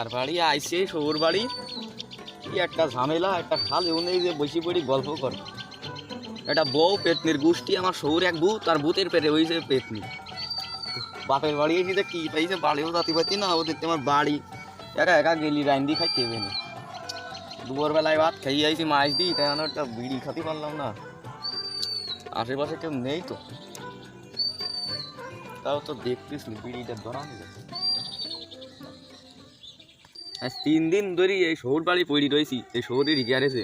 কার বাড়ি আইছে শহুর বাড়ি, কি একটা ঝামেলা, একটা খাল নেই যে বসে পড়ি গল্প কর। একটা বউ পেতনির গোষ্ঠী, আমার শহুর এক বউ, তার ভূতের পেটে হয়েছে পেতনি। বাপের বাড়ি এসে যে কি পাইছে, বাড়িও যাতে পারছি না, ওদের আমার বাড়ি একা একা গেলি রাইন্দি খাই চেবে না। দুপুরবেলায় ভাত খাইয়ে আইছি মাছ দিই, তাই একটা বিড়ি খাতে পারলাম না। আশেপাশে কেউ নেই তো, তাও তো দেখতিস বিড়িটা ধরা হয়ে গেছে। 3 দিন ধরে এই শহর বাড়ি পড়ি রয়েছি, এই শহরে রিকে আরেছে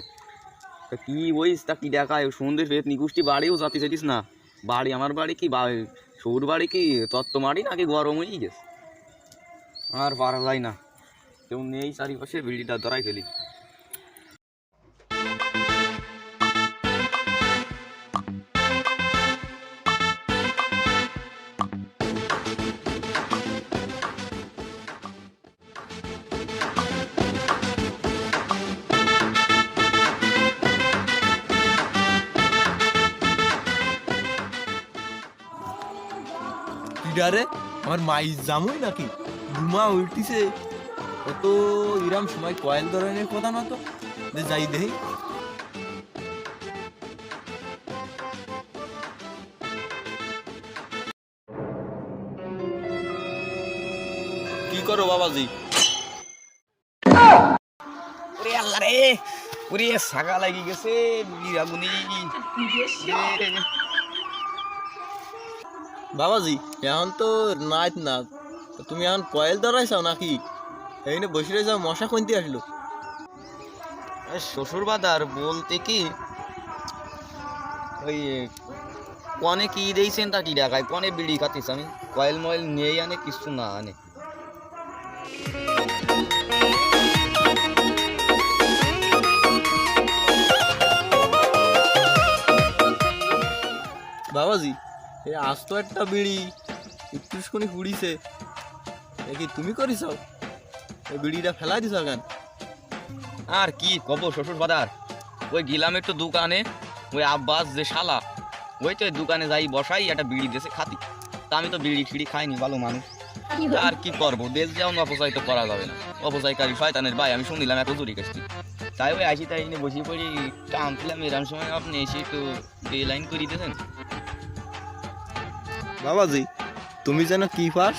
তা কি ওইস তা কি দেখায় সন্ধ্যের পেট নিকুষ্টি বাড়িও যাতে চাইতিস না। বাড়ি আমার বাড়ি কি শহর বাড়ি কি তত্ত্ব মারি নাকি গরম হয়েই গেছে, আর পারা যায় না, কেউ নেই চারিপাশে, বিড়িটা ধরাই ফেলি। কিডারে আমার মাই জামুই নাকি ঘুমা উল্টিছে, কত ইরাম সময় কয়েল ধরনের কথা না তো, যাই দেই। কি করো বাবাজি? ওরে আল্লাহ রে, ওরে ছাগা লাগি গেছে বিরাগুনি। বাবাজি এখন তো নাইট না, তুমি এখন কয়েল ধরাইছাও নাকি? এইনে বসে যাও, মশা কোনতে আসলো? শ্বশুর বাদার বলতে কি ওই কনে কি দিয়েছেন তা কি দেখায়, কনে বিড়ি খাতিস, আমি কয়েল ময়েল নিয়ে আনে কিছু না আনে। বাবাজি এই আজ তো একটা বিড়ি একটুখানি পুড়িছে, এ কি তুমি করিছাও? এই বিড়িটা ফেলাই দিছ কেন? আর কি কব শ্বশুর বাদার, ওই গেলাম একটু দোকানে, ওই আব্বাস যে শালা, ওই তো দোকানে যাই বসাই, একটা বিড়ি দেশে খাতি, তা আমি তো বিড়ি ফিড়ি খাইনি, ভালো মানুষ, আর কি করবো, দেশ যেমন অপচয় তো করা যাবে না, অপচয়কারী শয়তানের ভাই, আমি শুনলাম এত চুরি কাছতি, তাই ওই আসি তাই এনে বসে পড়ি টানছিলাম, এরকম সময় আপনি এসে একটু ডে লাইন করে দিতেছেন। বাবাজি তুমি যেন কি পাস?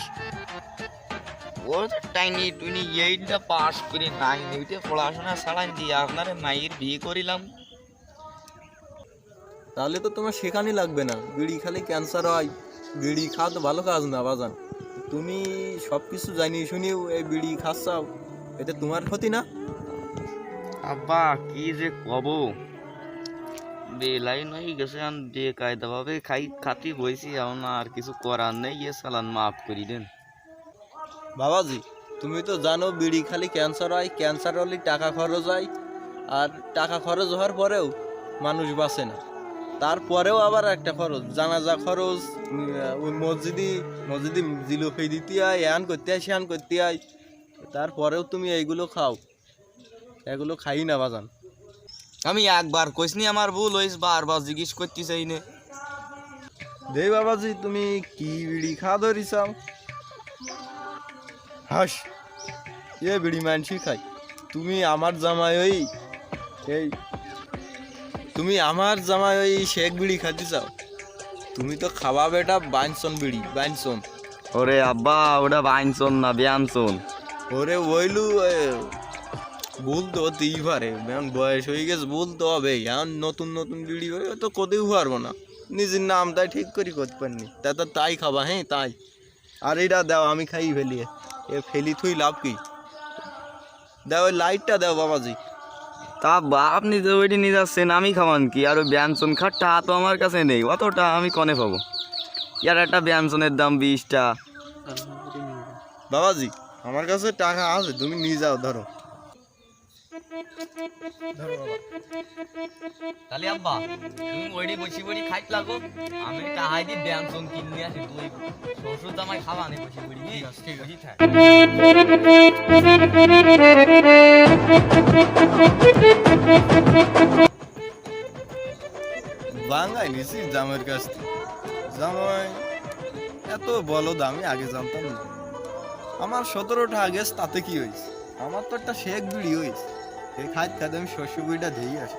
ও টাইনি টুইনি এইটা পাস করে 9 পড়াশোনা ছাড়াই দিয়ে আপনার মায়ের বিয়ে করিলাম। তাহলে তো তোমার শেখানি লাগবে না, বিড়ি খালি ক্যান্সার হয়, বিড়ি খাওয়া তো ভালো কাজ না বাজান। তুমি সব কিছু জানি শুনিও এই বিড়ি খাচ্ছাও, এতে তোমার ক্ষতি না? আব্বা কি যে কব, বেলাই নই গেছে, আন বে কায়দা ভাবে খাতি বইছি, এখন আর কিছু করার নেই, এ চালান মাফ করি দেন। বাবাজি তুমি তো জানো বিড়ি খালি ক্যান্সার হয়, ক্যান্সার হলে টাকা খরচ হয়, আর টাকা খরচ হওয়ার পরেও মানুষ বাঁচে না, তারপরেও আবার একটা খরচ, জানাজা খরচ, ওই মসজিদি মসজিদি জিলুফি দিতে হয়, এন করতে হয় সেন করতে হয়, তারপরেও তুমি এইগুলো খাও, এগুলো খাই না বাজান। আমি একবার কইসনি আমার ভুল হইস, বারবার জিজ্ঞেস করতে চাই না। দে বাবাজি তুমি কি বিড়ি খাওয়া ধরিছাও? হাস, এ বিড়ি মানসি খাই, তুমি আমার জামাই ওই এই তুমি আমার জামাই ওই শেখ বিড়ি খাতে চাও? তুমি তো খাওয়া বেটা বাইনসন বিড়ি, বাইনসন। ওরে আব্বা ওটা বাইনসন না ব্যানসন। ওরে ওইলু ভুল তো হতেই পারে, এখন বয়স হয়ে গেছে, ভুল তো হবে, এখন নতুন নতুন বিড়ি হয়ে তো কোতেও পারবো না, নিজের নাম তাই ঠিক করে করতে পারিনি, তা তো তাই খাবা, হ্যাঁ তাই। আর এটা দাও আমি খাই ফেলি, এ ফেলি থুই লাভ কি? দাও ওই লাইটটা দাও বাবাজি। তা আপনি যে ওইটি নিয়ে যাচ্ছেন, আমি খাওয়ান কি? আর ওই ব্যঞ্জন খাটটা তো আমার কাছে নেই, অতটা আমি কনে পাবো? ইয়ার একটা ব্যঞ্জনের দাম 20টা। বাবাজি আমার কাছে টাকা আছে, তুমি নিয়ে যাও, ধরো। তাহলে আব্বা তুমি ওইটি বসি বসি খাইত লাগো, আমি টাহাই দিয়ে ব্যঞ্জন কিনে আসি, তুই শ্বশুর জামাই খাওয়া নে বসি বসি। ঠিক আছে ঠিক আছে। বাঙ্গাই নিছি জামের কাছ থেকে, জামাই এত বলো দামি আগে জানতাম না, আমার 17টা আগে তাতে কি হয়েছে, আমার তো একটা শেক বিড়ি হয়েছে এই খাইতে খাইতে আমি শস্য বিড়িটা দিয়ে আসি।